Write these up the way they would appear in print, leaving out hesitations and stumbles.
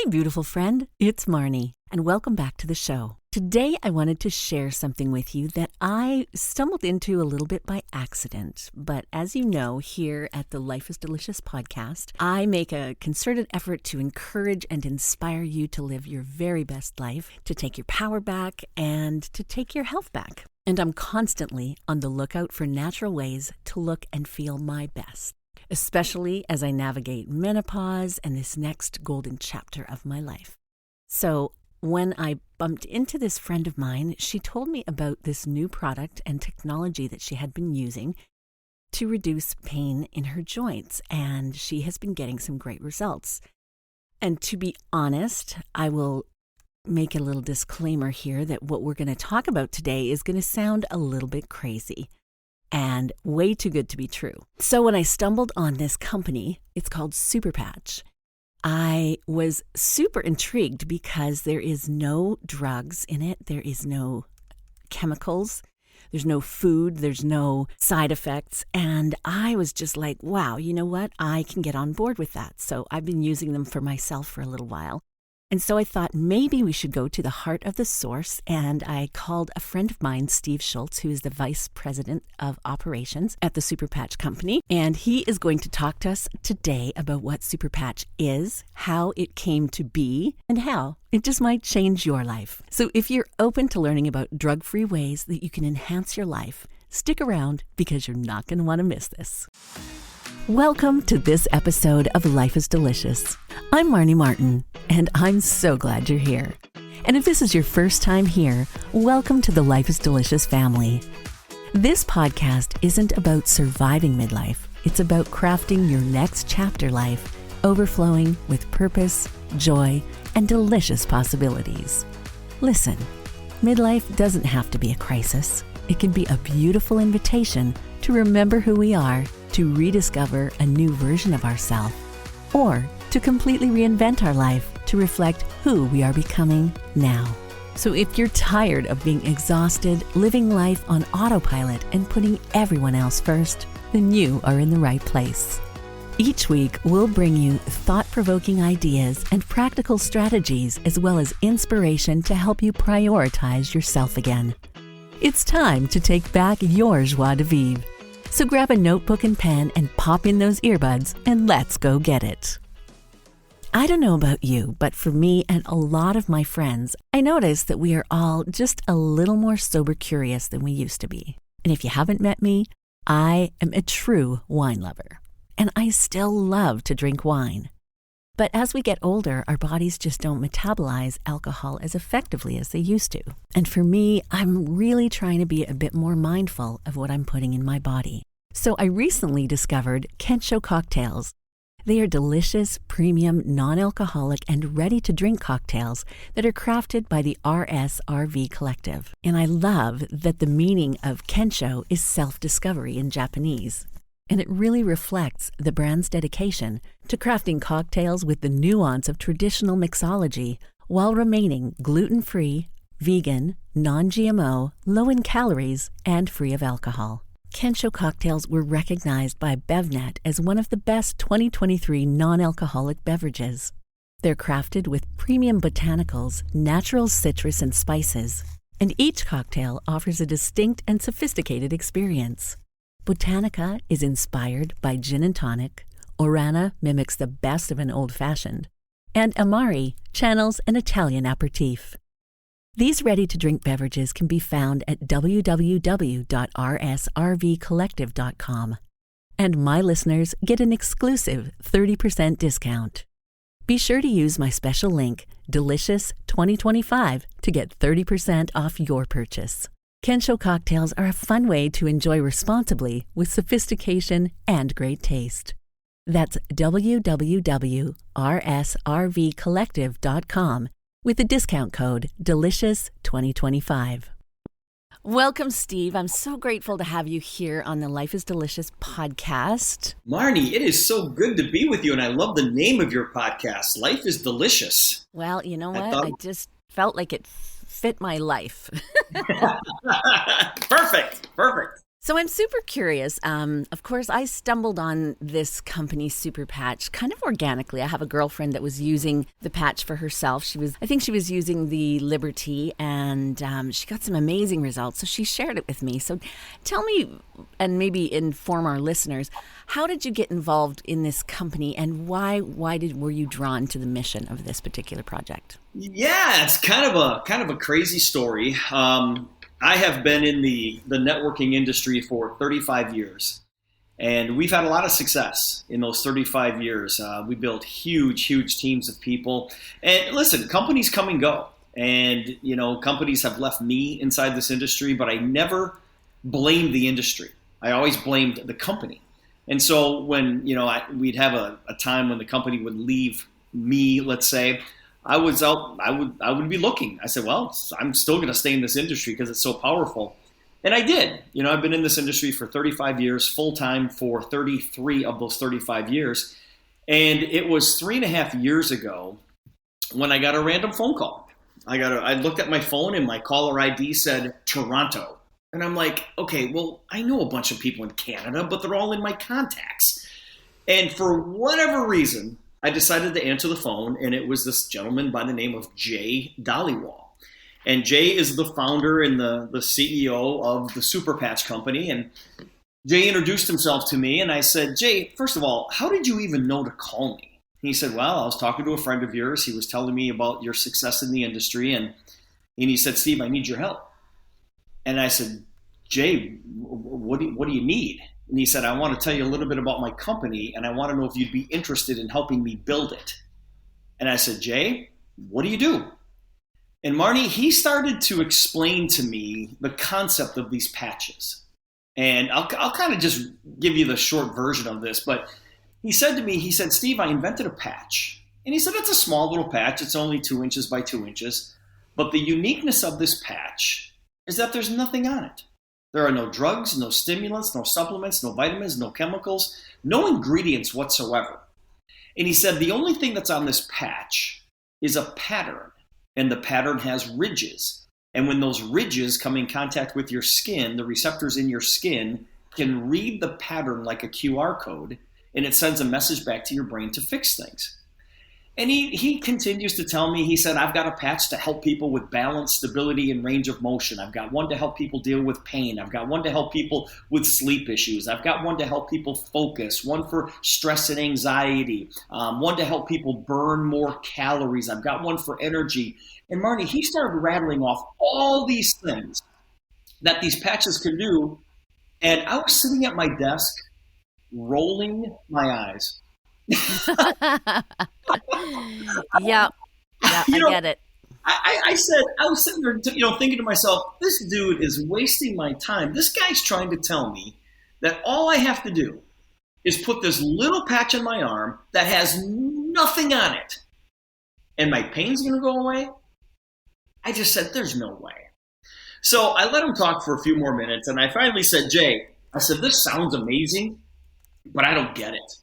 beautiful friend. It's Marnie, and welcome back to the show. Today, I wanted to share something with you that I stumbled into a little bit by accident. But as you know, here at the Life is Delicious podcast, I make a concerted effort to encourage and inspire you to live your very best life, to take your power back, and to take your health back. And I'm constantly on the lookout for natural ways to look and feel my best, especially as I navigate menopause and this next golden chapter of my life. So when I bumped into this friend of mine, she told me about this new product and technology that she had been using to reduce pain in her joints, and she has been getting some great results. And to be honest, I will make a little disclaimer here that what we're going to talk about today is going to sound a little bit crazy and way too good to be true. So when I stumbled on this company, it's called Superpatch, I was super intrigued because there is no drugs in it. There is no chemicals. There's no food. There's no side effects. And I was just like, wow, you know what? I can get on board with that. So I've been using them for myself for a little while. And so I thought maybe we should go to the heart of the source, and I called a friend of mine, Steve Schultz, who is the vice president of operations at the Superpatch company, and he is going to talk to us today about what Superpatch is, how it came to be, and how it just might change your life. So if you're open to learning about drug-free ways that you can enhance your life, stick around because you're not going to want to miss this. Welcome to this episode of Life is Delicious. I'm Marnie Martin, and I'm so glad you're here. And if this is your first time here, welcome to the Life is Delicious family. This podcast isn't about surviving midlife. It's about crafting your next chapter life, overflowing with purpose, joy, and delicious possibilities. Listen, midlife doesn't have to be a crisis. It can be a beautiful invitation to remember who we are, to rediscover a new version of ourselves, or to completely reinvent our life to reflect who we are becoming now. So if you're tired of being exhausted, living life on autopilot, and putting everyone else first, then you are in the right place. Each week, we'll bring you thought-provoking ideas and practical strategies, as well as inspiration to help you prioritize yourself again. It's time to take back your joie de vivre. So grab a notebook and pen and pop in those earbuds and let's go get it. I don't know about you, but for me and a lot of my friends, I notice that we are all just a little more sober curious than we used to be. And if you haven't met me, I am a true wine lover, and I still love to drink wine. But as we get older, our bodies just don't metabolize alcohol as effectively as they used to. And for me, I'm really trying to be a bit more mindful of what I'm putting in my body. So I recently discovered Kensho cocktails. They are delicious, premium, non-alcoholic, and ready-to-drink cocktails that are crafted by the RSRV Collective. And I love that the meaning of Kensho is self-discovery in Japanese. And it really reflects the brand's dedication to crafting cocktails with the nuance of traditional mixology while remaining gluten-free, vegan, non-GMO, low in calories, and free of alcohol. Kensho cocktails were recognized by BevNet as one of the best 2023 non-alcoholic beverages. They're crafted with premium botanicals, natural citrus, and spices, and each cocktail offers a distinct and sophisticated experience. Botanica is inspired by gin and tonic, Orana mimics the best of an old-fashioned, and Amari channels an Italian aperitif. These ready-to-drink beverages can be found at www.rsrvcollective.com, and my listeners get an exclusive 30% discount. Be sure to use my special link, Delicious2025, to get 30% off your purchase. Kensho cocktails are a fun way to enjoy responsibly with sophistication and great taste. That's www.rsrvcollective.com with the discount code Delicious2025. Welcome, Steve. I'm so grateful to have you here on the Life is Delicious podcast. Marnie, it is so good to be with you, and I love the name of your podcast, Life is Delicious. Well, you know what? I just felt like it fit my life. Perfect. So I'm super curious. Of course, I stumbled on this company, Superpatch, kind of organically. I have a girlfriend that was using the patch for herself. I think she was using the Liberty, and she got some amazing results. So she shared it with me. So tell me, and maybe inform our listeners, how did you get involved in this company, and why were you drawn to the mission of this particular project? Yeah, it's kind of a crazy story. I have been in the networking industry for 35 years, and we've had a lot of success in those 35 years. We built huge teams of people. And listen, companies come and go, and companies have left me inside this industry, but I never blamed the industry. I always blamed the company. And so when we'd have a time when the company would leave me, let's say, I would be looking. I said, well, I'm still going to stay in this industry because it's so powerful. And I did. I've been in this industry for 35 years, full time for 33 of those 35 years. And it was 3.5 years ago when I got a random phone call. I looked at my phone and my caller ID said Toronto. And I'm like, okay, well, I know a bunch of people in Canada, but they're all in my contacts. And for whatever reason, I decided to answer the phone, and it was this gentleman by the name of Jay Dhaliwal. And Jay is the founder and the CEO of the Superpatch company. And Jay introduced himself to me, and I said, Jay, first of all, how did you even know to call me? And he said, well, I was talking to a friend of yours. He was telling me about your success in the industry, and he said, Steve, I need your help. And I said, Jay, what do you need? And he said, I want to tell you a little bit about my company, and I want to know if you'd be interested in helping me build it. And I said, Jay, what do you do? And Marnie, he started to explain to me the concept of these patches. And I'll kind of just give you the short version of this. But he said to me, Steve, I invented a patch. And he said, it's a small little patch. It's only 2 inches by 2 inches. But the uniqueness of this patch is that there's nothing on it. There are no drugs, no stimulants, no supplements, no vitamins, no chemicals, no ingredients whatsoever. And he said the only thing that's on this patch is a pattern, and the pattern has ridges. And when those ridges come in contact with your skin, the receptors in your skin can read the pattern like a QR code, and it sends a message back to your brain to fix things. And he continues to tell me, he said, I've got a patch to help people with balance, stability, and range of motion. I've got one to help people deal with pain. I've got one to help people with sleep issues. I've got one to help people focus, one for stress and anxiety, one to help people burn more calories. I've got one for energy. And Marnie, he started rattling off all these things that these patches can do. And I was sitting at my desk, rolling my eyes. Yeah, I get it. I was sitting there, thinking to myself, this dude is wasting my time. This guy's trying to tell me that all I have to do is put this little patch on my arm that has nothing on it, and my pain's going to go away. I just said, there's no way. So I let him talk for a few more minutes, and I finally said, Jay, I said, this sounds amazing, but I don't get it.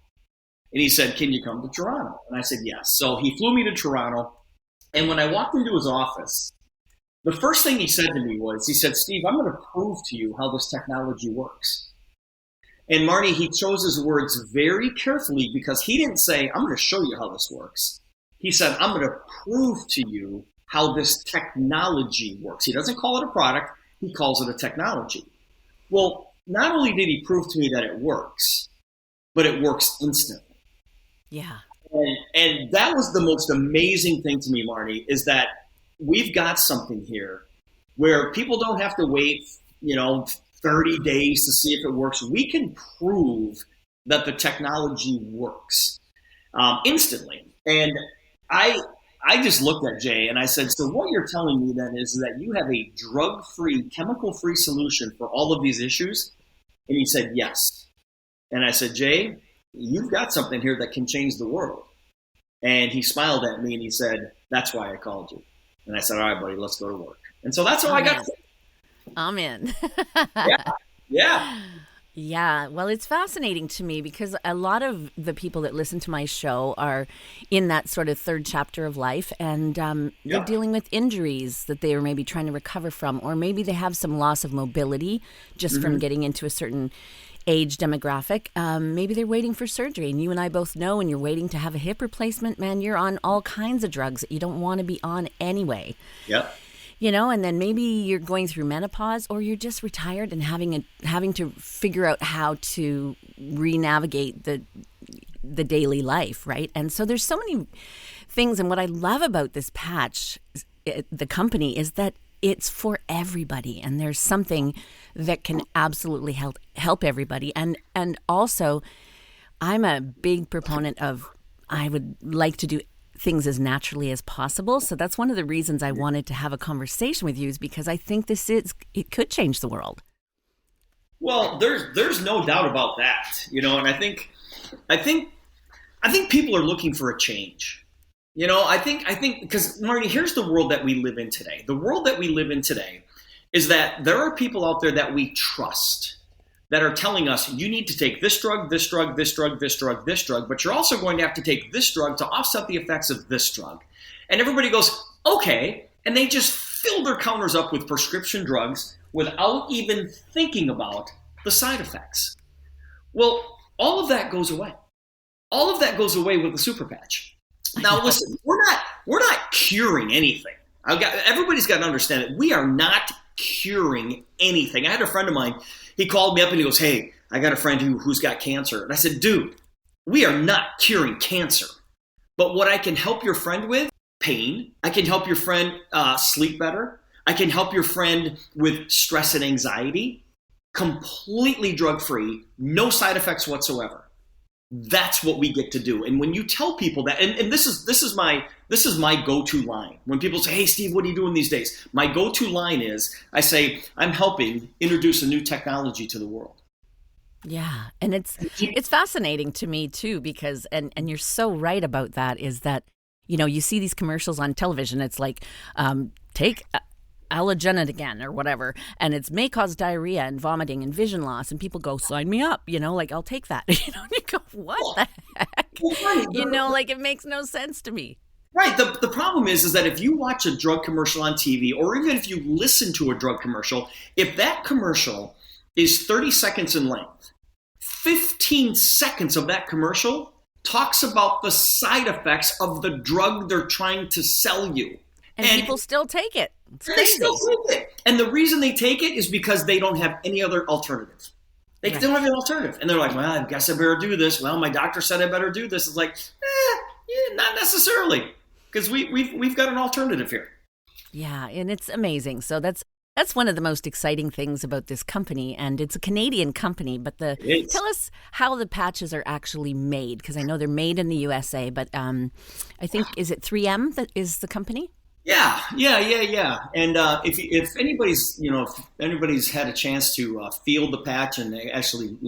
And he said, can you come to Toronto? And I said, yes. So he flew me to Toronto. And when I walked into his office, the first thing he said to me was, he said, Steve, I'm going to prove to you how this technology works. And Marnie, he chose his words very carefully because he didn't say, I'm going to show you how this works. He said, I'm going to prove to you how this technology works. He doesn't call it a product. He calls it a technology. Well, not only did he prove to me that it works, but it works instantly. Yeah. And that was the most amazing thing to me, Marnie, is that we've got something here where people don't have to wait, 30 days to see if it works. We can prove that the technology works instantly. And I just looked at Jay and I said, so what you're telling me then is that you have a drug-free, chemical-free solution for all of these issues? And he said, yes. And I said, Jay, you've got something here that can change the world. And he smiled at me and he said, that's why I called you. And I said, all right, buddy, let's go to work. And so that's how I got. I'm in. Yeah. Yeah, well, it's fascinating to me because a lot of the people that listen to my show are in that sort of third chapter of life, and they're Yeah. dealing with injuries that they are maybe trying to recover from, or maybe they have some loss of mobility just from getting into a certain age demographic. Maybe they're waiting for surgery, and you and I both know when you're waiting to have a hip replacement, man, you're on all kinds of drugs that you don't want to be on anyway. Yep. And then maybe you're going through menopause, or you're just retired and having to figure out how to re-navigate the daily life, right? And so there's so many things. And what I love about this patch, the company, is that it's for everybody, and there's something that can absolutely help everybody. And also, I'm a big proponent of, I would like to do things as naturally as possible. So that's one of the reasons I wanted to have a conversation with you, is because I think it could change the world. Well, there's no doubt about that, and I think people are looking for a change. I think because, Marty, here's the world that we live in today. The world that we live in today is that there are people out there that we trust that are telling us, you need to take this drug, this drug, this drug, this drug, this drug, but you're also going to have to take this drug to offset the effects of this drug. And everybody goes, okay, and they just fill their counters up with prescription drugs without even thinking about the side effects. Well, all of that goes away. All of that goes away with the Superpatch. Now, listen, we're not curing anything. Everybody's got to understand it. We are not curing anything. I had a friend of mine. He called me up and he goes, hey, I got a friend who's got cancer. And I said, dude, we are not curing cancer. But what I can help your friend with, pain. I can help your friend sleep better. I can help your friend with stress and anxiety. Completely drug-free, no side effects whatsoever. That's what we get to do. And when you tell people that, and this is my go-to line. When people say, hey, Steve, what are you doing these days? My go-to line is, I say, I'm helping introduce a new technology to the world. Yeah. And it's fascinating to me too, because, and you're so right about that, is that, you see these commercials on television. It's like, take allergen again or whatever, and it may cause diarrhea and vomiting and vision loss, and people go, sign me up, I'll take that. And you go, what the heck? Well, right. It makes no sense to me. Right. The problem is that if you watch a drug commercial on TV, or even if you listen to a drug commercial, if that commercial is 30 seconds in length, 15 seconds of that commercial talks about the side effects of the drug they're trying to sell you. And people still take it. They still take it. And the reason they take it is because they don't have any other alternative. They don't have an alternative. And they're like, well, I guess I better do this. Well, my doctor said I better do this. It's like, not necessarily. Because we've got an alternative here. Yeah, and it's amazing. So that's one of the most exciting things about this company. And it's a Canadian company. But tell us how the patches are actually made. Because I know they're made in the USA. But I think, is it 3M that is the company? Yeah. And if anybody's had a chance to feel the patch and actually,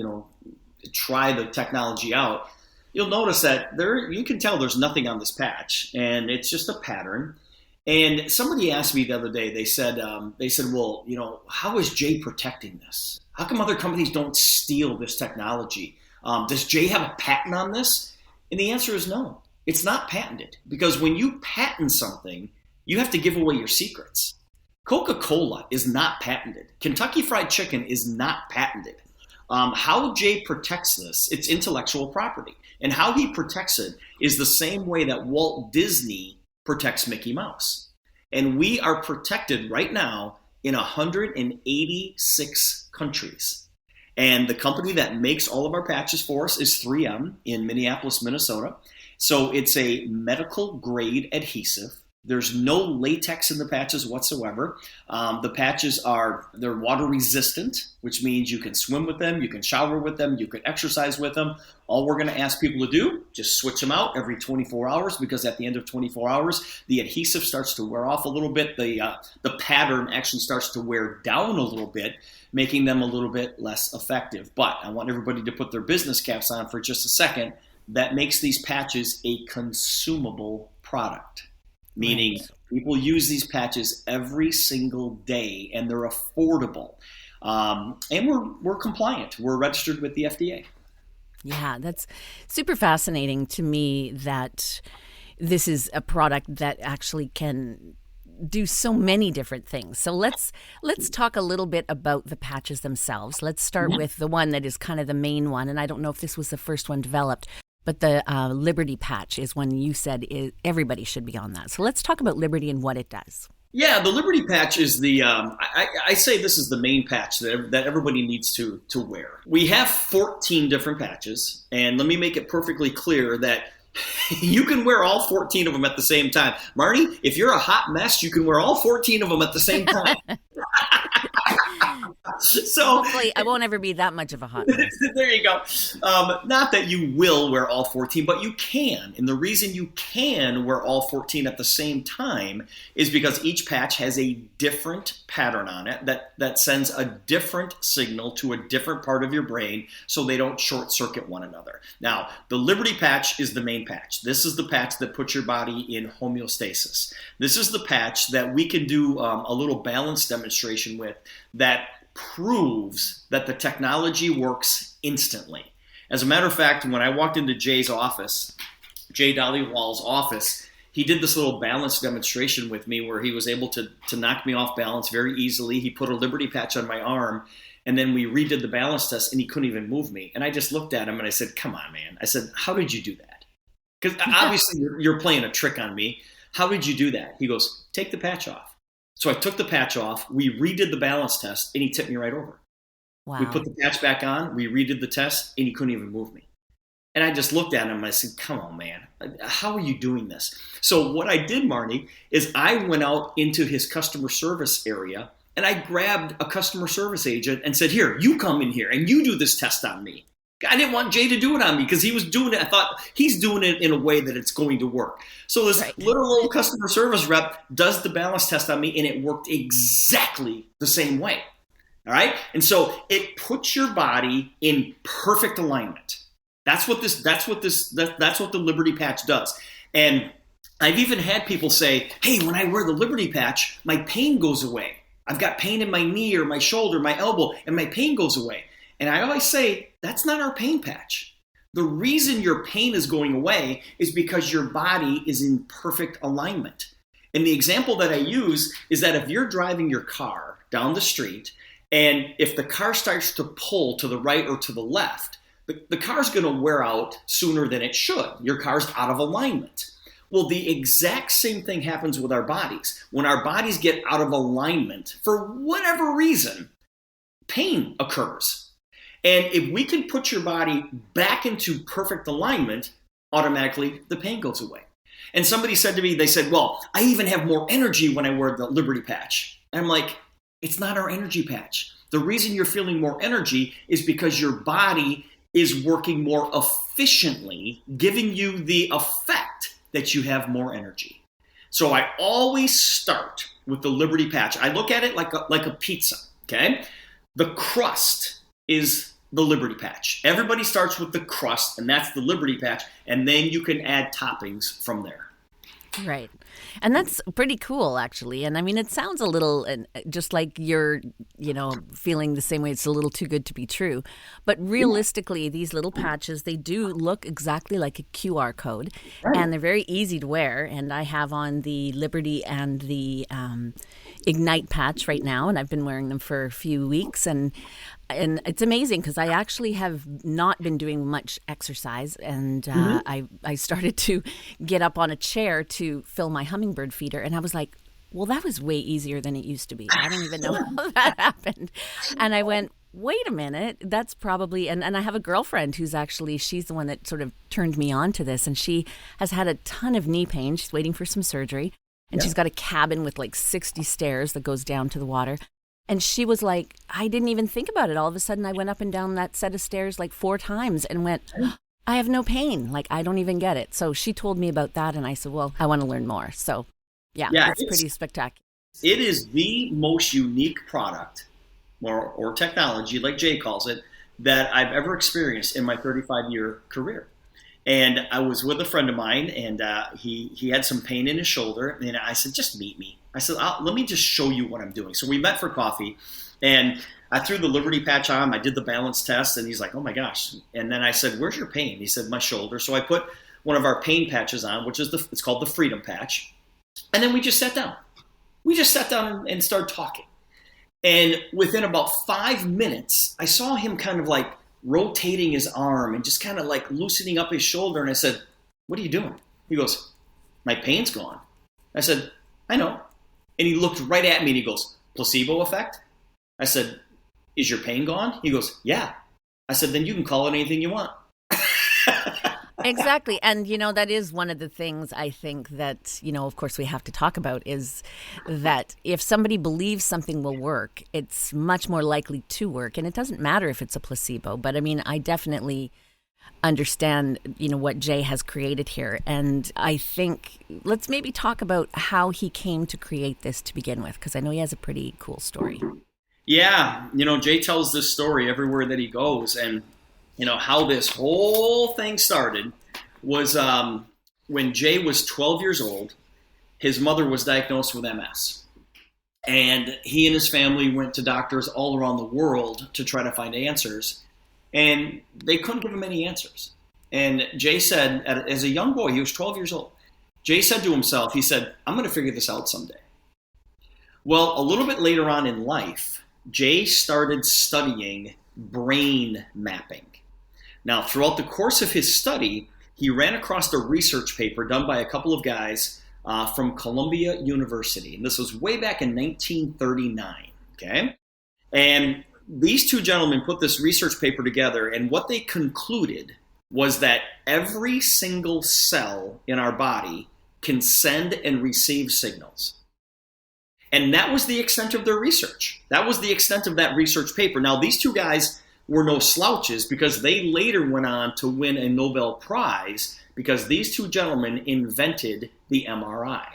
try the technology out, you'll notice that you can tell there's nothing on this patch, and it's just a pattern. And somebody asked me the other day, they said, well, how is Jay protecting this? How come other companies don't steal this technology? Does Jay have a patent on this? And the answer is no, it's not patented, because when you patent something, you have to give away your secrets. Coca-Cola is not patented. Kentucky Fried Chicken is not patented. How Jay protects this, it's intellectual property. And how he protects it is the same way that Walt Disney protects Mickey Mouse. And we are protected right now in 186 countries. And the company that makes all of our patches for us is 3M in Minneapolis, Minnesota. So it's a medical grade adhesive. There's no latex in the patches whatsoever. The patches they're water resistant, which means you can swim with them, you can shower with them, you can exercise with them. All we're going to ask people to do, just switch them out every 24 hours, because at the end of 24 hours, the adhesive starts to wear off a little bit. The pattern actually starts to wear down a little bit, making them a little bit less effective. But I want everybody to put their business caps on for just a second. That makes these patches a consumable product. Meaning people use these patches every single day, and they're affordable. And we're compliant. We're registered with the FDA. Yeah, that's super fascinating to me that this is a product that actually can do so many different things. So let's talk a little bit about the patches themselves. Let's start with the one that is kind of the main one, and I don't know if this was the first one developed, but the Liberty patch is one you said everybody should be on that. So let's talk about Liberty and what it does. Yeah, the Liberty patch is the, I say this is the main patch that everybody needs to wear. We have 14 different patches, and let me make it perfectly clear that you can wear all 14 of them at the same time. Marty, if you're a hot mess, you can wear all 14 of them at the same time. So hopefully I won't ever be that much of a hot mess. There you go. Not that you will wear all 14, but you can. And the reason you can wear all 14 at the same time is because each patch has a different pattern on it that sends a different signal to a different part of your brain so they don't short circuit one another. Now, the Liberty patch is the main patch. This is the patch that puts your body in homeostasis. This is the patch that we can do a little balance demonstration with that proves that the technology works instantly. As a matter of fact, when I walked into Jay's office, Jay Dollywall's office, he did this little balance demonstration with me where he was able to knock me off balance very easily. He put a Liberty patch on my arm, and then we redid the balance test, and he couldn't even move me. And I just looked at him, and I said, come on, man. I said, how did you do that? Because obviously you're playing a trick on me. How did you do that? He goes, take the patch off. So I took the patch off, we redid the balance test, and he tipped me right over. Wow. We put the patch back on, we redid the test, and he couldn't even move me. And I just looked at him and I said, come on, man, how are you doing this? So what I did, Marnie, is I went out into his customer service area, and I grabbed a customer service agent and said, here, you come in here, and you do this test on me. I didn't want Jay to do it on me because he was doing it. I thought he's doing it in a way that it's going to work. So this little customer service rep does the balance test on me, and it worked exactly the same way. All right. And so it puts your body in perfect alignment. That's what the Liberty patch does. And I've even had people say, hey, when I wear the Liberty patch, my pain goes away. I've got pain in my knee or my shoulder, my elbow, and my pain goes away. And I always say, that's not our pain patch. The reason your pain is going away is because your body is in perfect alignment. And the example that I use is that if you're driving your car down the street, and if the car starts to pull to the right or to the left, the car's going to wear out sooner than it should. Your car's out of alignment. Well, the exact same thing happens with our bodies. When our bodies get out of alignment, for whatever reason, pain occurs. And if we can put your body back into perfect alignment, automatically the pain goes away. And somebody said to me, they said, well, I even have more energy when I wear the Liberty patch. And I'm like, it's not our energy patch. The reason you're feeling more energy is because your body is working more efficiently, giving you the effect that you have more energy. So I always start with the Liberty patch. I look at it like a pizza, okay? The crust is the Liberty patch. Everybody starts with the crust, and that's the Liberty patch, and then you can add toppings from there. Right. And that's pretty cool, actually. And I mean, it sounds a little just like you're, feeling the same way. It's a little too good to be true. But realistically, these little patches, they do look exactly like a QR code. Right. And they're very easy to wear. And I have on the Liberty and the Ignite patch right now. And I've been wearing them for a few weeks. And it's amazing because I actually have not been doing much exercise, and I started to get up on a chair to fill my hummingbird feeder, and I was like, well, that was way easier than it used to be. I don't even know how that happened. And I went, wait a minute, that's probably, and I have a girlfriend who's actually, she's the one that sort of turned me on to this, and she has had a ton of knee pain. She's waiting for some surgery, and she's got a cabin with like 60 stairs that goes down to the water. And she was like, I didn't even think about it. All of a sudden, I went up and down that set of stairs like 4 times and went, I have no pain. Like, I don't even get it. So she told me about that, and I said, well, I want to learn more. So, yeah it's pretty spectacular. It is the most unique product or technology, like Jay calls it, that I've ever experienced in my 35-year career. And I was with a friend of mine, and he had some pain in his shoulder, and I said, just meet me. I said, let me just show you what I'm doing. So we met for coffee, and I threw the Liberty patch on. I did the balance test, and he's like, "Oh my gosh!" And then I said, "Where's your pain?" He said, "My shoulder." So I put one of our pain patches on, which is it's called the Freedom Patch, and then we just sat down. We just sat down and started talking. And within about 5 minutes, I saw him kind of like rotating his arm and just kind of like loosening up his shoulder. And I said, "What are you doing?" He goes, "My pain's gone." I said, "I know." And he looked right at me and he goes, "Placebo effect?" I said, "Is your pain gone?" He goes, "Yeah." I said, "Then you can call it anything you want." Exactly. And, that is one of the things I think that, of course we have to talk about is that if somebody believes something will work, it's much more likely to work. And it doesn't matter if it's a placebo. But I mean, I definitely understand, what Jay has created here. And I think let's maybe talk about how he came to create this to begin with, because I know he has a pretty cool story. Yeah. Jay tells this story everywhere that he goes. And how this whole thing started was when Jay was 12 years old, his mother was diagnosed with MS. And he and his family went to doctors all around the world to try to find answers. And they couldn't give him any answers. And Jay said, as a young boy, he was 12 years old, Jay said to himself, he said, "I'm going to figure this out someday." Well, a little bit later on in life, Jay started studying brain mapping. Now, throughout the course of his study, he ran across a research paper done by a couple of guys from Columbia University. And this was way back in 1939, okay? And these two gentlemen put this research paper together, and what they concluded was that every single cell in our body can send and receive signals. And that was the extent of their research. That was the extent of that research paper. Now, these two guys were no slouches because they later went on to win a Nobel Prize because these two gentlemen invented the MRI.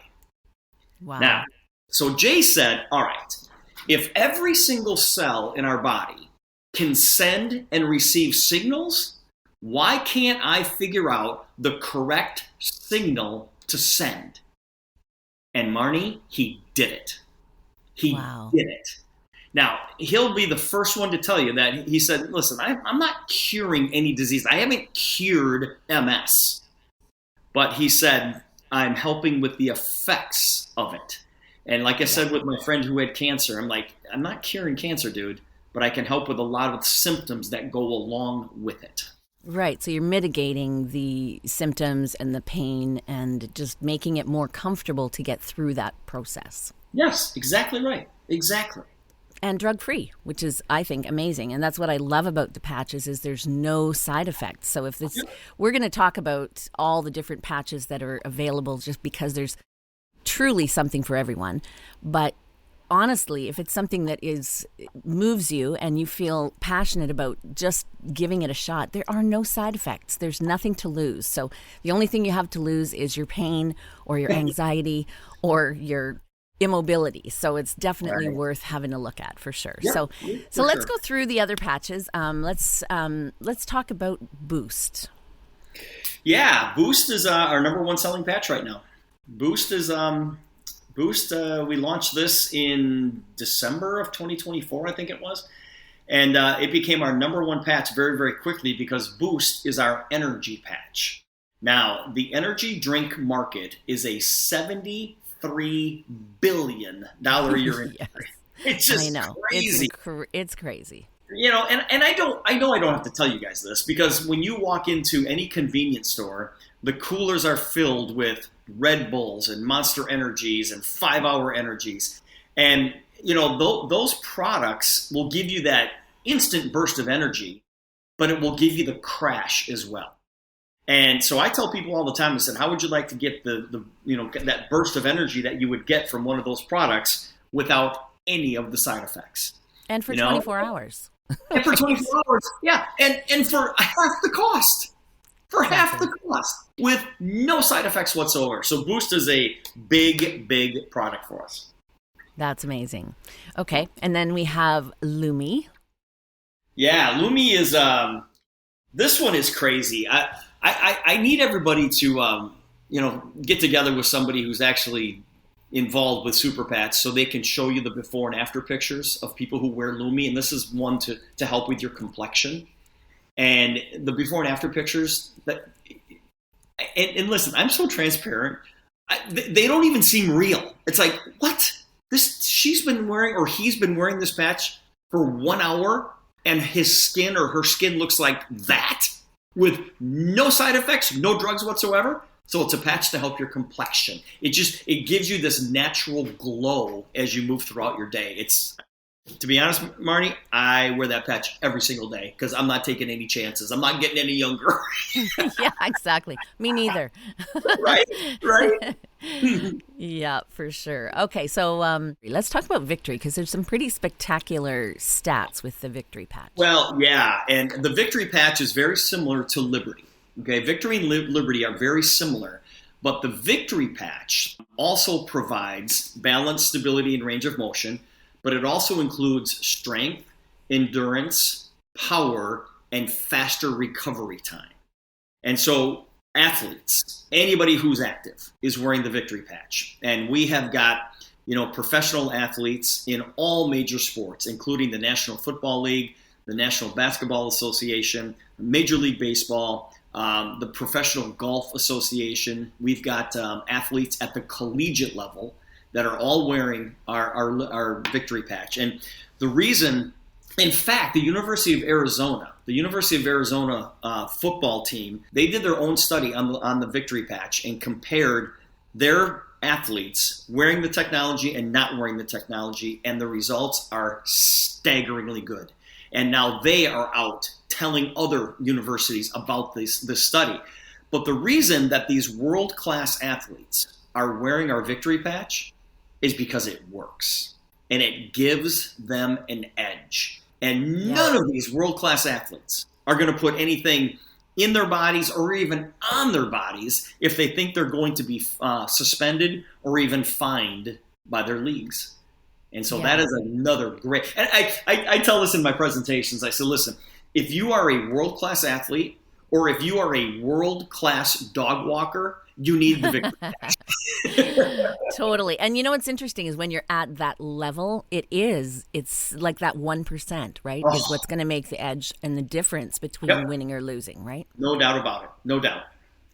Wow. Now, so Jay said, all right, if every single cell in our body can send and receive signals, why can't I figure out the correct signal to send? And Marnie, he did it. He did it. Now, he'll be the first one to tell you that he said, "Listen, I'm not curing any disease. I haven't cured MS." But he said, "I'm helping with the effects of it." And like I said with my friend who had cancer, I'm like, "I'm not curing cancer, dude, but I can help with a lot of the symptoms that go along with it." Right. So you're mitigating the symptoms and the pain and just making it more comfortable to get through that process. Yes, exactly right. Exactly. And drug-free, which is, I think, amazing. And that's what I love about the patches is there's no side effects. So if this, we're going to talk about all the different patches that are available just because there's truly something for everyone. But honestly, if it's something that moves you and you feel passionate about just giving it a shot, there are no side effects. There's nothing to lose. So the only thing you have to lose is your pain or your anxiety or your immobility. So it's definitely worth having a look at for sure. So let's go through the other patches. Let's talk about Boost. Yeah, Boost is our number one selling patch right now. Boost is we launched this in December of 2024, I think it was. And it became our number one patch very, very quickly because Boost is our energy patch. Now, the energy drink market is a $73 billion a year industry. Yes. It's just crazy. It's crazy. And I know I don't have to tell you guys this because when you walk into any convenience store, the coolers are filled with Red Bulls and Monster Energies and 5-Hour Energies. And, those products will give you that instant burst of energy, but it will give you the crash as well. And so I tell people all the time, I said, how would you like to get the that burst of energy that you would get from one of those products without any of the side effects? And for 24 hours. And for 24 hours, yeah. And for half the cost. For half the cost. With no side effects whatsoever. So Boost is a big, big product for us. That's amazing. Okay. And then we have Lumi. Yeah, Lumi is, this one is crazy. I need everybody to, get together with somebody who's actually involved with Superpatch, so they can show you the before and after pictures of people who wear Lumi, and this is one to help with your complexion. And the before and after pictures, and listen, I'm so transparent. They don't even seem real. It's like, what? She's been wearing, or he's been wearing this patch for 1 hour, and his skin or her skin looks like that with no side effects, no drugs whatsoever. So it's a patch to help your complexion. It gives you this natural glow as you move throughout your day. To be honest, Marnie, I wear that patch every single day because I'm not taking any chances. I'm not getting any younger. Yeah, exactly. Me neither. Right. Yeah, for sure. Okay, so let's talk about Victory, because there's some pretty spectacular stats with the Victory patch. Well, yeah, and the Victory patch is very similar to Liberty. Okay, Victory and Liberty are very similar, but the Victory patch also provides balance, stability, and range of motion, but it also includes strength, endurance, power, and faster recovery time. And so athletes, anybody who's active is wearing the Victory patch. And we have got, professional athletes in all major sports, including the National Football League, the National Basketball Association, Major League Baseball, the Professional Golf Association. We've got athletes at the collegiate level that are all wearing our Victory patch. And the reason, in fact, the University of Arizona football team, they did their own study on the Victory patch and compared their athletes wearing the technology and not wearing the technology, and the results are staggeringly good. And now they are out telling other universities about this study. But the reason that these world-class athletes are wearing our Victory patch is because it works. And it gives them an edge. And none of these world-class athletes are going to put anything in their bodies or even on their bodies if they think they're going to be suspended or even fined by their leagues. And so that is another great, and I tell this in my presentations. I say, listen, if you are a world-class athlete or if you are a world-class dog walker, you need the Victory patch. Totally. And what's interesting is when you're at that level, it's like that 1%, right? Is what's going to make the edge and the difference between winning or losing, right? No doubt about it. No doubt.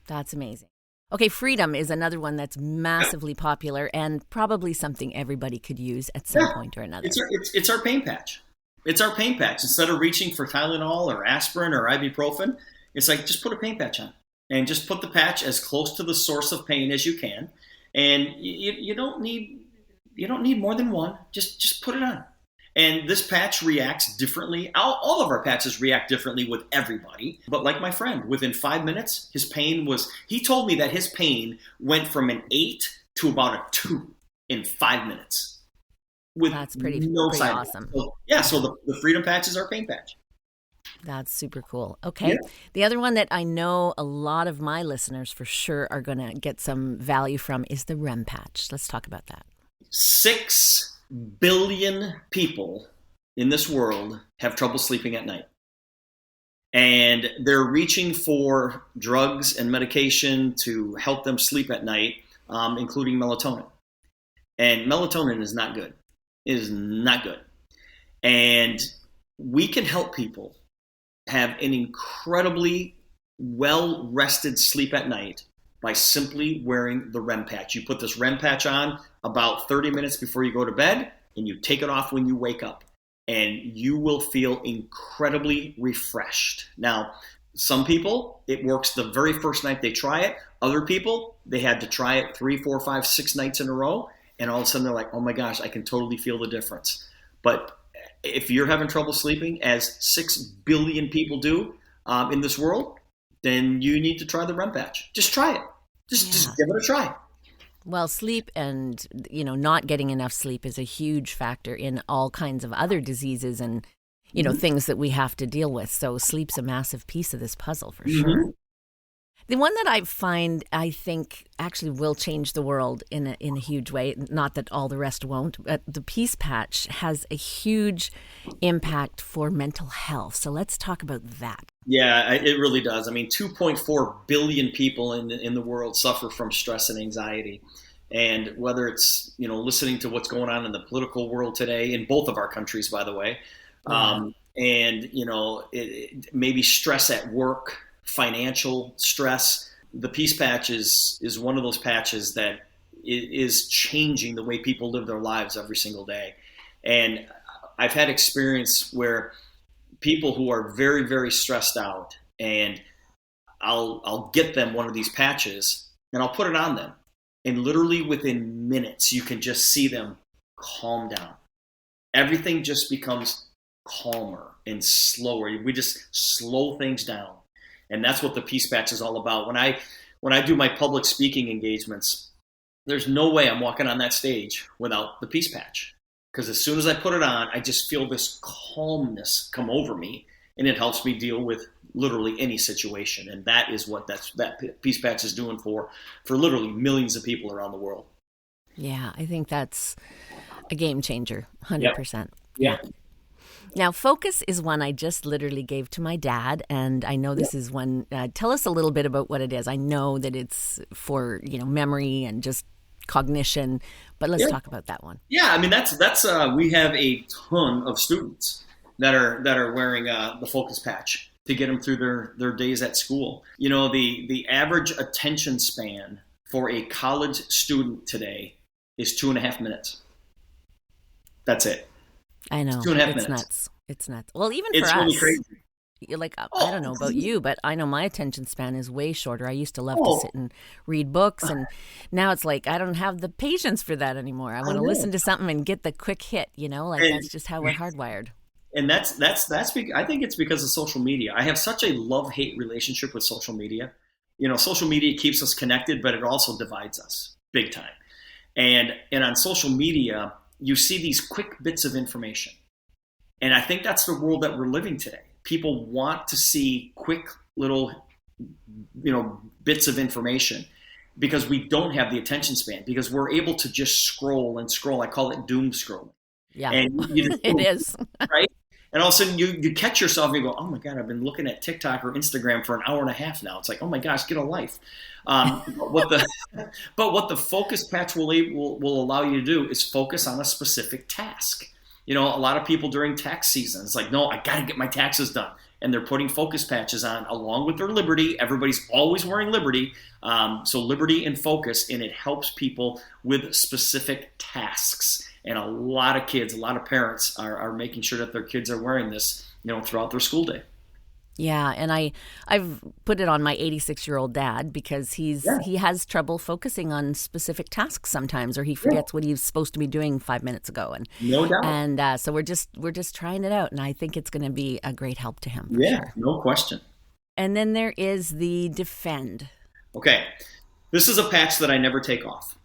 That's amazing. Okay, Freedom is another one that's massively popular and probably something everybody could use at some point or another. It's our pain patch. It's our pain patch. Instead of reaching for Tylenol or aspirin or ibuprofen, it's like, just put a pain patch on. And just put the patch as close to the source of pain as you can. And you don't need more than one. Just put it on. And this patch reacts differently. All of our patches react differently with everybody. But like my friend, within 5 minutes, he told me that his pain went from an 8 to about a 2 in 5 minutes. That's pretty awesome. So the Freedom patch is our pain patch. That's super cool. Okay. Yeah. The other one that I know a lot of my listeners for sure are going to get some value from is the REM patch. Let's talk about that. 6 billion people in this world have trouble sleeping at night. And they're reaching for drugs and medication to help them sleep at night, including melatonin. And melatonin is not good. It is not good. And we can help people have an incredibly well-rested sleep at night by simply wearing the REM patch. You put this REM patch on about 30 minutes before you go to bed, and you take it off when you wake up, and you will feel incredibly refreshed. Now, some people, it works the very first night they try it. Other people, they had to try it 3, 4, 5, 6 nights in a row, and all of a sudden they're like, oh my gosh, I can totally feel the difference. But if you're having trouble sleeping, as 6 billion people do in this world, then you need to try the REM patch. Just try it. Just give it a try. Well, sleep and, not getting enough sleep is a huge factor in all kinds of other diseases and, things that we have to deal with. So sleep's a massive piece of this puzzle for sure. The one that I think actually will change the world in a huge way, not that all the rest won't, but the Peace Patch has a huge impact for mental health. So let's talk about that. Yeah, it really does. I mean, 2.4 billion people in the world suffer from stress and anxiety. And whether it's, listening to what's going on in the political world today, in both of our countries, by the way, and, maybe stress at work, financial stress, the Peace Patch is one of those patches that is changing the way people live their lives every single day. And I've had experience where people who are very, very stressed out, and I'll get them one of these patches and I'll put it on them. And literally within minutes, you can just see them calm down. Everything just becomes calmer and slower. We just slow things down. And that's what the Peace Patch is all about. When I do my public speaking engagements, there's no way I'm walking on that stage without the Peace Patch. Because as soon as I put it on, I just feel this calmness come over me, and it helps me deal with literally any situation. And that is what that Peace Patch is doing for literally millions of people around the world. Yeah, I think that's a game changer, 100%. Yeah. Now, focus is one I just literally gave to my dad, and I know this is one. Tell us a little bit about what it is. I know that it's for memory and just cognition, but let's talk about that one. Yeah, I mean that's we have a ton of students that are wearing the Focus Patch to get them through their days at school. The average attention span for a college student today is 2.5 minutes. That's it. I know. 2.5 minutes. Nuts. It's nuts. Well, even it's for really us, crazy. I don't know about you, but I know my attention span is way shorter. I used to love to sit and read books, and now it's like I don't have the patience for that anymore. I want to listen to something and get the quick hit. That's just how we're hardwired. And that's I think it's because of social media. I have such a love-hate relationship with social media. Social media keeps us connected, but it also divides us big time. And on social media, you see these quick bits of information. And I think that's the world that we're living today. People want to see quick little, bits of information because we don't have the attention span, because we're able to just scroll and scroll. I call it doom scrolling. Yeah, and it is. Right? And all of a sudden you catch yourself and you go, oh my God, I've been looking at TikTok or Instagram for an hour and a half now. It's like, oh my gosh, get a life. But what the Focus Patch will allow you to do is focus on a specific task. A lot of people during tax season, it's like, no, I got to get my taxes done. And they're putting Focus Patches on along with their Liberty. Everybody's always wearing Liberty. So Liberty and Focus, and it helps people with specific tasks. And a lot of kids, a lot of parents are making sure that their kids are wearing this, throughout their school day. Yeah, and I've put it on my 86-year-old dad because he has trouble focusing on specific tasks sometimes, or he forgets what he was supposed to be doing 5 minutes ago. And no doubt. And so we're just trying it out, and I think it's going to be a great help to him. Sure. No question. And then there is the Defend. Okay, this is a patch that I never take off.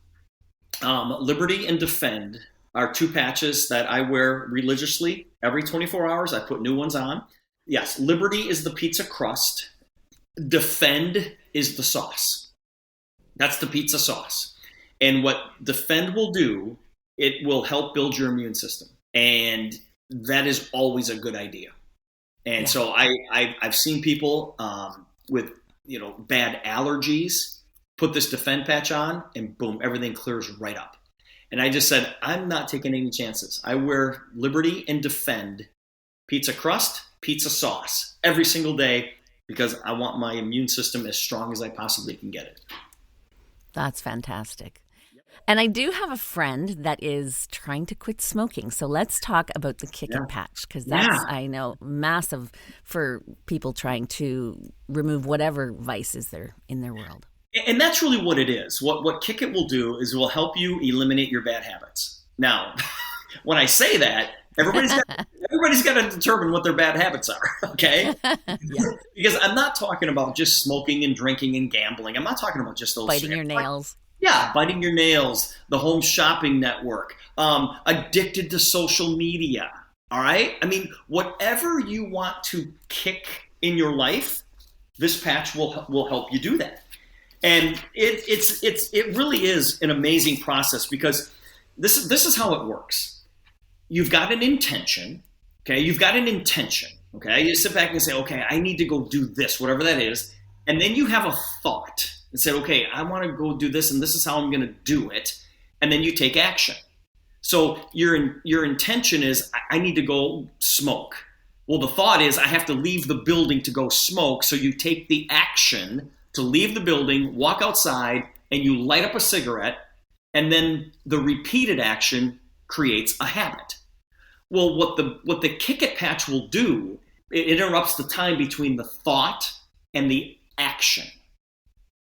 Liberty and Defend are two patches that I wear religiously. Every 24 hours, I put new ones on. Yes, Liberty is the pizza crust. Defend is the sauce. That's the pizza sauce. And what Defend will do, it will help build your immune system. And that is always a good idea. And so I've seen people with bad allergies put this Defend patch on, and boom, everything clears right up. And I just said, I'm not taking any chances. I wear Liberty and Defend pizza crust, pizza sauce every single day because I want my immune system as strong as I possibly can get it. That's fantastic. And I do have a friend that is trying to quit smoking. So let's talk about the Kick It patch, because that's, I know, massive for people trying to remove whatever vices they're in their world. And that's really what it is. What Kick It will do is it will help you eliminate your bad habits. Now, when I say that, everybody's got to determine what their bad habits are, okay? Because I'm not talking about just smoking and drinking and gambling. I'm not talking about just those biting your nails. Biting your nails, the home shopping network, addicted to social media, all right? I mean, whatever you want to kick in your life, this patch will help you do that. And it really is an amazing process because this is how it works. You've got an intention, okay? You sit back and say, okay, I need to go do this, whatever that is. And then you have a thought. and said, okay, I want to go do this and this is how I'm going to do it. And then you take action. So your intention is, I need to go smoke. Well, the thought is, I have to leave the building to go smoke. So you take the action to leave the building, walk outside, and you light up a cigarette. And then the repeated action creates a habit. Well, what the Kick It patch will do, it interrupts the time between the thought and the action.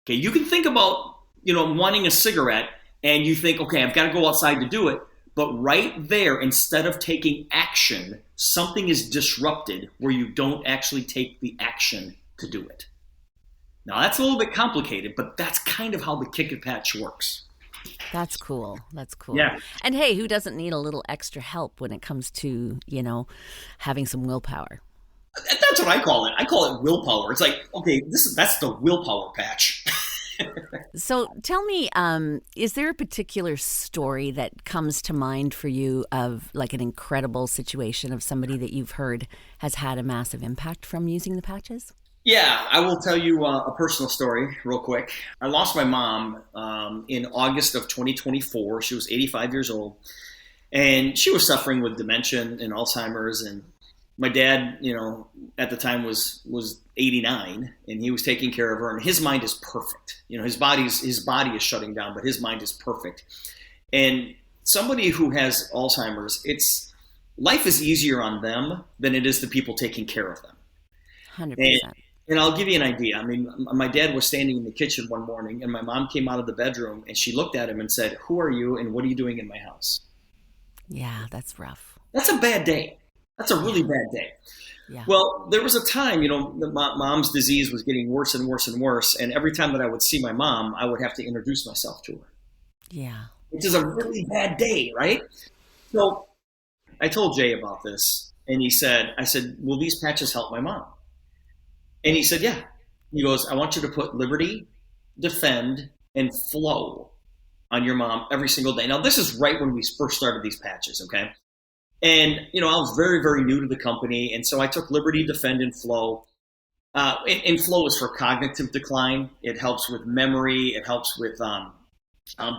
Okay, you can think about, wanting a cigarette and you think, okay, I've got to go outside to do it. But right there, instead of taking action, something is disrupted where you don't actually take the action to do it. Now, that's a little bit complicated, but that's kind of how the Kick It patch works. That's cool. That's cool. Yeah. And hey, who doesn't need a little extra help when it comes to, having some willpower? That's what I call it. I call it willpower. It's like, okay, that's the willpower patch. So tell me, is there a particular story that comes to mind for you of like an incredible situation of somebody that you've heard has had a massive impact from using the patches? Yeah, I will tell you a personal story real quick. I lost my mom in August of 2024. She was 85 years old, and she was suffering with dementia and Alzheimer's. And my dad, at the time was 89, and he was taking care of her. And his mind is perfect. His body is shutting down, but his mind is perfect. And somebody who has Alzheimer's, life is easier on them than it is the people taking care of them. 100%. And I'll give you an idea. I mean, my dad was standing in the kitchen one morning, and my mom came out of the bedroom, and she looked at him and said, "Who are you, and what are you doing in my house?" Yeah, that's rough. That's a bad day. That's a really bad day. Yeah. Well, there was a time, mom's disease was getting worse and worse and worse, and every time that I would see my mom, I would have to introduce myself to her. Yeah. Which is a really bad day, right? So I told Jay about this, and I said, will these patches help my mom? And he said, yeah. He goes, I want you to put liberty, defend, and flow on your mom every single day. Now, this is right when we first started these patches, okay? And, I was very, very new to the company. And so I took liberty, defend, and flow. And flow is for cognitive decline. It helps with memory. It helps with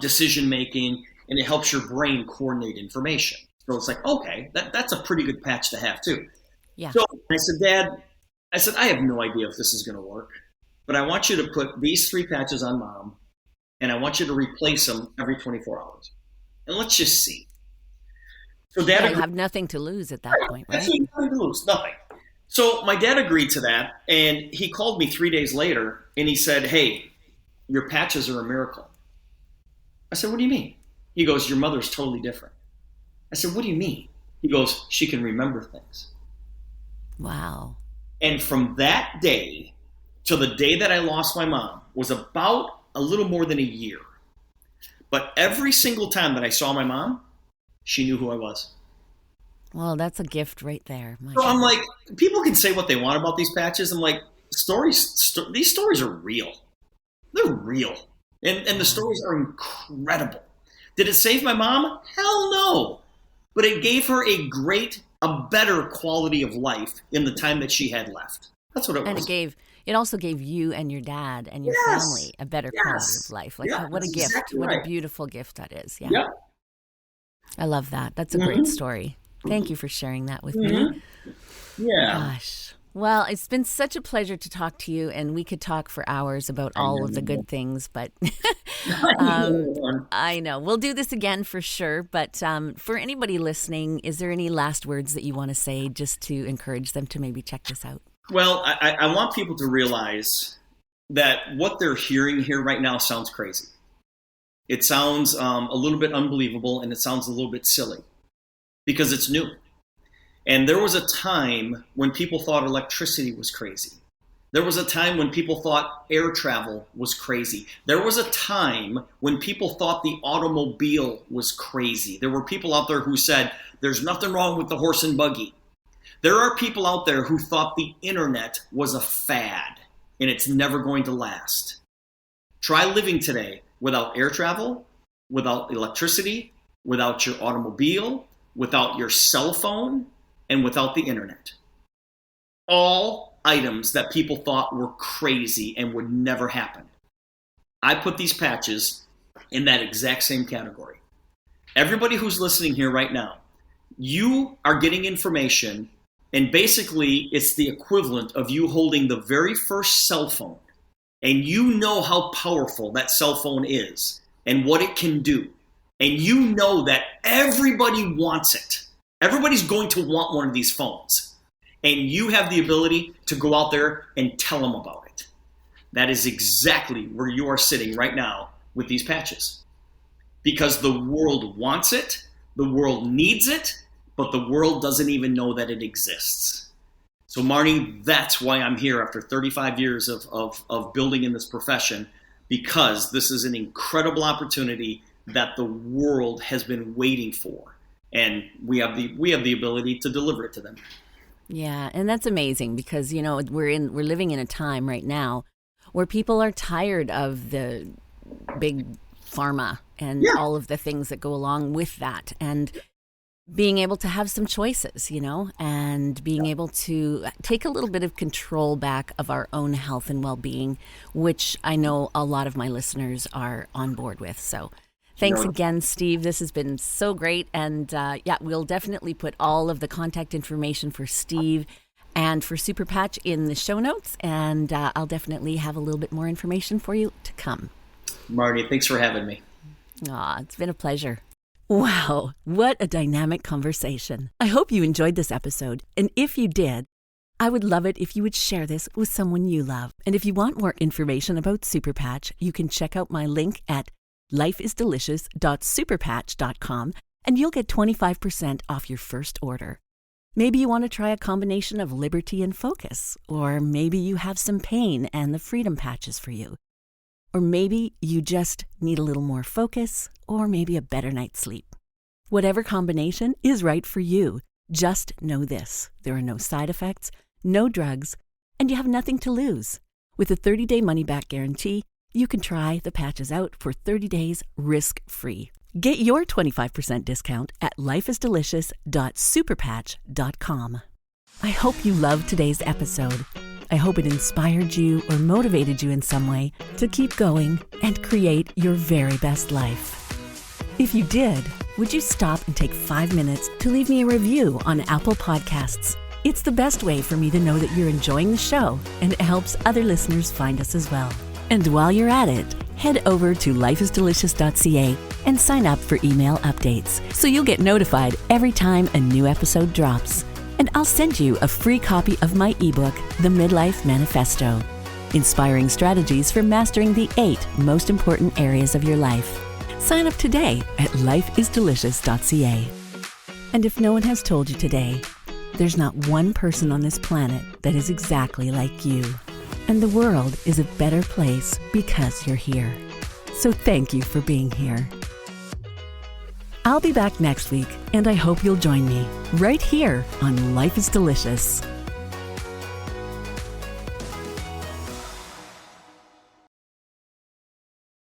decision-making. And it helps your brain coordinate information. So it's like, okay, that's a pretty good patch to have, too. Yeah. So I said, Dad, I have no idea if this is going to work, but I want you to put these 3 patches on Mom, and I want you to replace them every 24 hours. And let's just see. So Dad you have nothing to lose at that point, right? Nothing to lose, nothing. So my dad agreed to that, and he called me 3 days later, and he said, hey, your patches are a miracle. I said, what do you mean? He goes, your mother's totally different. I said, what do you mean? He goes, she can remember things. Wow. And from that day to the day that I lost my mom was about a little more than a year. But every single time that I saw my mom, she knew who I was. Well, that's a gift right there. So I'm like, people can say what they want about these patches. I'm like, these stories are real. They're real. And the stories are incredible. Did it save my mom? Hell no. But it gave her a better quality of life in the time that she had left. That's what it was. And it also gave you and your dad and your family a better quality of life. Like, what a gift. Exactly what right. a beautiful gift that is. Yeah. Yep. I love that. That's a great story. Thank you for sharing that with me. Yeah. Gosh. Well, it's been such a pleasure to talk to you, and we could talk for hours about all of the good things, but I know. We'll do this again for sure, but for anybody listening, is there any last words that you want to say just to encourage them to maybe check this out? Well, I want people to realize that what they're hearing here right now sounds crazy. It sounds a little bit unbelievable, and it sounds a little bit silly because it's new. And there was a time when people thought electricity was crazy. There was a time when people thought air travel was crazy. There was a time when people thought the automobile was crazy. There were people out there who said, there's nothing wrong with the horse and buggy. There are people out there who thought the internet was a fad and it's never going to last. Try living today without air travel, without electricity, without your automobile, without your cell phone, and without the internet. All items that people thought were crazy and would never happen. I put these patches in that exact same category. Everybody who's listening here right now, you are getting information, and basically it's the equivalent of you holding the very first cell phone, and you know how powerful that cell phone is and what it can do. And you know that everybody wants it. Everybody's going to want one of these phones. And you have the ability to go out there and tell them about it. That is exactly where you are sitting right now with these patches. Because the world wants it, the world needs it, but the world doesn't even know that it exists. So Marnie, that's why I'm here after 35 years of building in this profession, because this is an incredible opportunity that the world has been waiting for. And we have the ability to deliver it to them. Yeah, and that's amazing because, we're living in a time right now where people are tired of the big pharma and all of the things that go along with that, and being able to have some choices, and being able to take a little bit of control back of our own health and well-being, which I know a lot of my listeners are on board with. So thanks again, Steve. This has been so great. And we'll definitely put all of the contact information for Steve and for Superpatch in the show notes. And I'll definitely have a little bit more information for you to come. Marty, thanks for having me. It's been a pleasure. Wow, what a dynamic conversation. I hope you enjoyed this episode. And if you did, I would love it if you would share this with someone you love. And if you want more information about Superpatch, you can check out my link at lifeisdelicious.superpatch.com and you'll get 25% off your first order. Maybe you want to try a combination of Liberty and Focus, or maybe you have some pain and the Freedom Patch is for you. Or maybe you just need a little more focus, or maybe a better night's sleep. Whatever combination is right for you, just know this: there are no side effects, no drugs, and you have nothing to lose. With a 30-day money-back guarantee, you can try the patches out for 30 days risk-free. Get your 25% discount at lifeisdelicious.superpatch.com. I hope you loved today's episode. I hope it inspired you or motivated you in some way to keep going and create your very best life. If you did, would you stop and take 5 minutes to leave me a review on Apple Podcasts? It's the best way for me to know that you're enjoying the show, and it helps other listeners find us as well. And while you're at it, head over to lifeisdelicious.ca and sign up for email updates so you'll get notified every time a new episode drops. And I'll send you a free copy of my ebook, The Midlife Manifesto, Inspiring Strategies for Mastering the 8 Most Important Areas of Your Life. Sign up today at lifeisdelicious.ca. And if no one has told you today, there's not one person on this planet that is exactly like you. And the world is a better place because you're here. So thank you for being here. I'll be back next week, and I hope you'll join me right here on Life is Delicious.